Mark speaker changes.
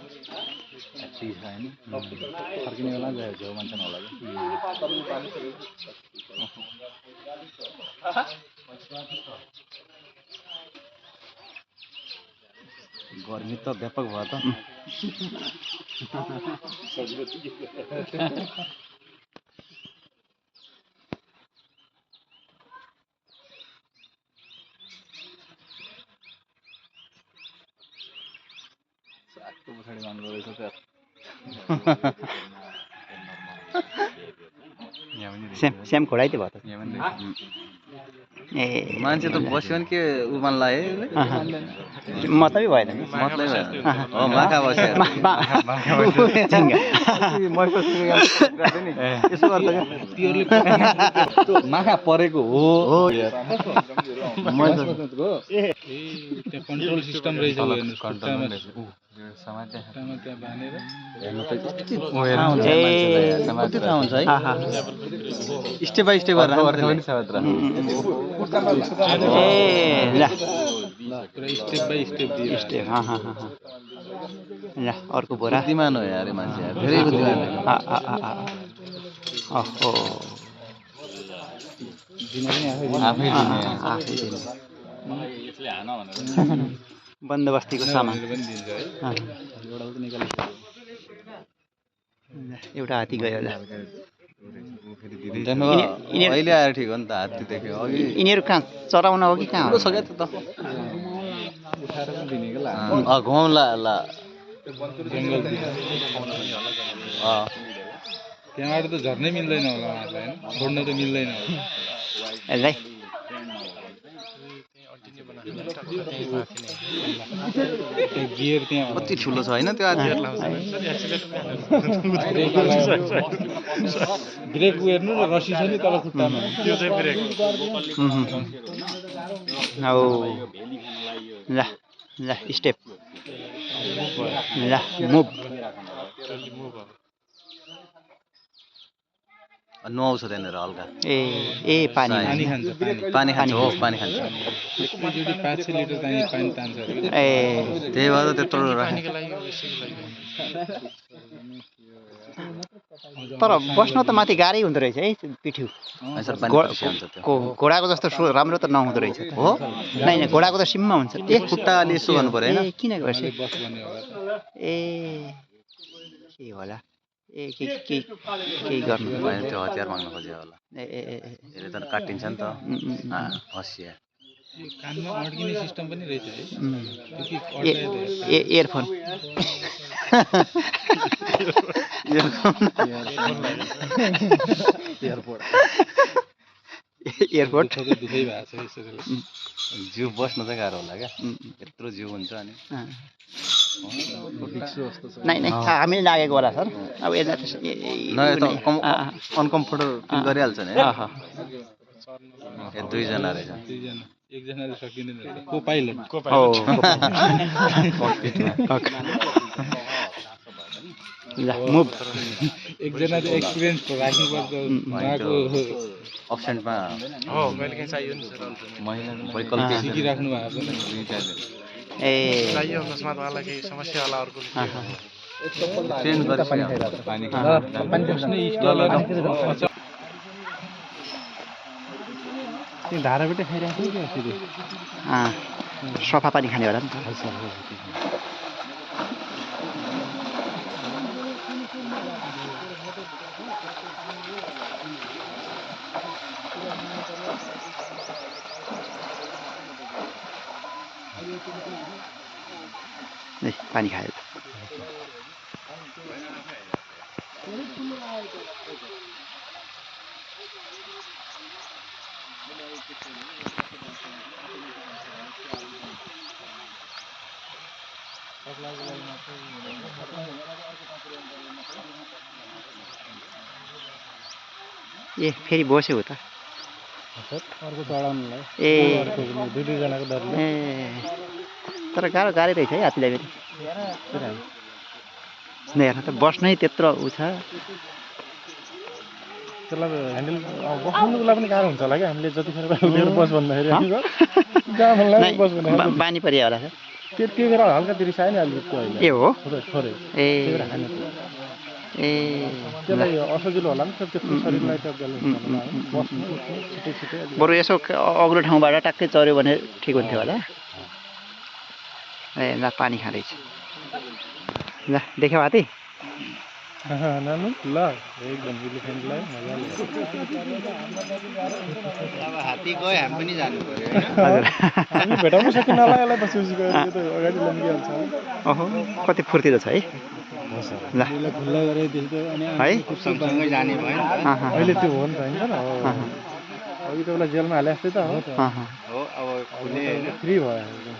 Speaker 1: ठीक छैन फर्किने बेला गयो जो मान्छे होला गर्मी त व्यापक भयो त सागको पछाडि मान्नु रहेछ त
Speaker 2: स्याम खोडाइ थियो भयो त ए
Speaker 1: मान्छे त बस्यो भने के उमान लाग्यो
Speaker 2: मतलबै भएन नि
Speaker 1: मतलब हो माखा बस्यो
Speaker 2: यसो गर्छ
Speaker 1: माखा परेको हो
Speaker 3: कन्ट्रोल सिस्टम रहेछ
Speaker 1: स्टेप बाई स्टेप गरेर
Speaker 3: स्टेप बाई स्टेप
Speaker 2: ल अर्को बोरा
Speaker 1: बुद्धिमान हो यार मान्छे धेरै बुद्धिमान
Speaker 2: ओहो
Speaker 1: आफै
Speaker 2: बन्दोबस्तीको सामान एउटा हात्ती गयो
Speaker 1: अहिले आएर ठिक हो नि त हात्ती देख्यो अघि
Speaker 2: यिनीहरू कहाँ चराउन हो कि कहाँ हो
Speaker 1: सक्यो त घुमाउला ल
Speaker 3: त्यहाँबाट त झर्नै मिल्दैन होला उहाँहरूलाई होइन छोड्न त मिल्दैन होला
Speaker 2: यसलाई
Speaker 3: गियर त्यहाँ
Speaker 1: कति ठुलो छ होइन त्यो हात्ती
Speaker 3: ब्रेक हेर्नु न रसी छ नि तल खुट्टामा त्यो चाहिँ ब्रेक
Speaker 2: ल ल स्टेप ल मुभ
Speaker 1: नुहाउँछ त्यहाँनिर हल्का
Speaker 2: ए पानी
Speaker 1: पानी खान्छ हो पानी खान्छ
Speaker 3: एकैचोटि 5-6 लिटर पानी तान्छ अरे
Speaker 2: ए
Speaker 1: त्यही भएर त्यत्रो
Speaker 2: तर बस्न त माथि गाह्रै हुँदो रहेछ है पिठ्यु घोडाको जस्तो राम्रो त नहुँदो रहेछ
Speaker 1: हो
Speaker 2: नै घोडाको त सिममा हुन्छ
Speaker 1: ए खुट्टा अलि यसो गर्नु पर्यो होइन
Speaker 2: किन गर्छ
Speaker 3: बस भन्ने होला
Speaker 2: ए के होला ए के गर्नु
Speaker 1: भएन त्यो हतियार माग्न खोज्यो होला
Speaker 2: ए
Speaker 1: यसले त काटिन्छ नि त हसिया
Speaker 3: कानमा अड्किने सिस्टम पनि रहेछ है
Speaker 2: इयरफोन एयरपोर्ट
Speaker 3: दुखै भएको छ यसरी
Speaker 1: जिउ बस्न चाहिँ गाह्रो होला क्या यत्रो जिउ हुन्छ अनि
Speaker 2: नै हामीले लागेको होला सर अब
Speaker 1: अनकम्फर्टेबल फिल गरिहाल्छ नि दुईजना रहेछ
Speaker 3: एकजनाले सकिँदैन को पाइलट
Speaker 2: मुभ
Speaker 3: एकजना चाहिँ एक्सपिरियन्स राख्नुपर्छ उहाँको
Speaker 1: अप्सनमा
Speaker 3: हो मैले के चाहियो नि सर
Speaker 1: महिला वैकल्पिक
Speaker 3: सिकिराख्नु भएको छ
Speaker 2: ए
Speaker 3: चाहियो अकस्मात वाला केही समस्या होला अर्को
Speaker 1: ट्रेन गरिसक्यो पानी
Speaker 3: धाराबाटै खाइरहेको थियो कि
Speaker 2: सफा पानी खाने होला नि त पानी खायो ए फेरि बस्यो हो त
Speaker 3: अर्को चढाउनुलाई
Speaker 2: ए
Speaker 3: दुईजनाको डरले
Speaker 2: ए तर गाह्रै रहेछ है हात्तीलाई फेरि हेर्नु त बस्नै त्यत्रो उ छ
Speaker 3: त्यसलाई ह्यान्डल बस्नुको लागि पनि गाह्रो हुन्छ होला क्या हामीले जतिखेर बस भन्दाखेरि
Speaker 2: बानी परिया होला सर
Speaker 4: त्यो बेला हल्का रिसायो नि अलिक त्यो होइन
Speaker 2: ए हो
Speaker 4: छोरे
Speaker 2: ए
Speaker 4: त्यो बेला खाने
Speaker 2: ए
Speaker 4: त्यसलाई असजिलो होला नि त त्यो शरीरलाई त बस्नु उठ्नु छिटै छिटै
Speaker 2: बरु यसो अग्लो ठाउँबाट टक्कै चऱ्यो भने ठिक हुन्थ्यो होला ए ल पानी खाँदैछ ल देख्यौ हात्ती
Speaker 4: नानु ल एकदम इलिफेन्टलाई मजाले
Speaker 1: अब हात्ती गयो हामी पनि जानु पर्यो होइन
Speaker 2: हजुर
Speaker 4: हामी भेटाउन सकिनला यसलाई पछि पछि गएर यो त अगाडि लम्किहाल्छ
Speaker 2: ओहो कति फुर्तिलो छ है ल
Speaker 4: खुल्ला गरेर त्यस्तो अनि
Speaker 2: है
Speaker 1: सँगसँगै जाने भयो नि त
Speaker 4: अहिले त्यो हो नि त होइन अघि त उसलाई जेलमा हाले जस्तै त हो
Speaker 1: हो अब खुले होइन
Speaker 4: फ्री भयो एकदम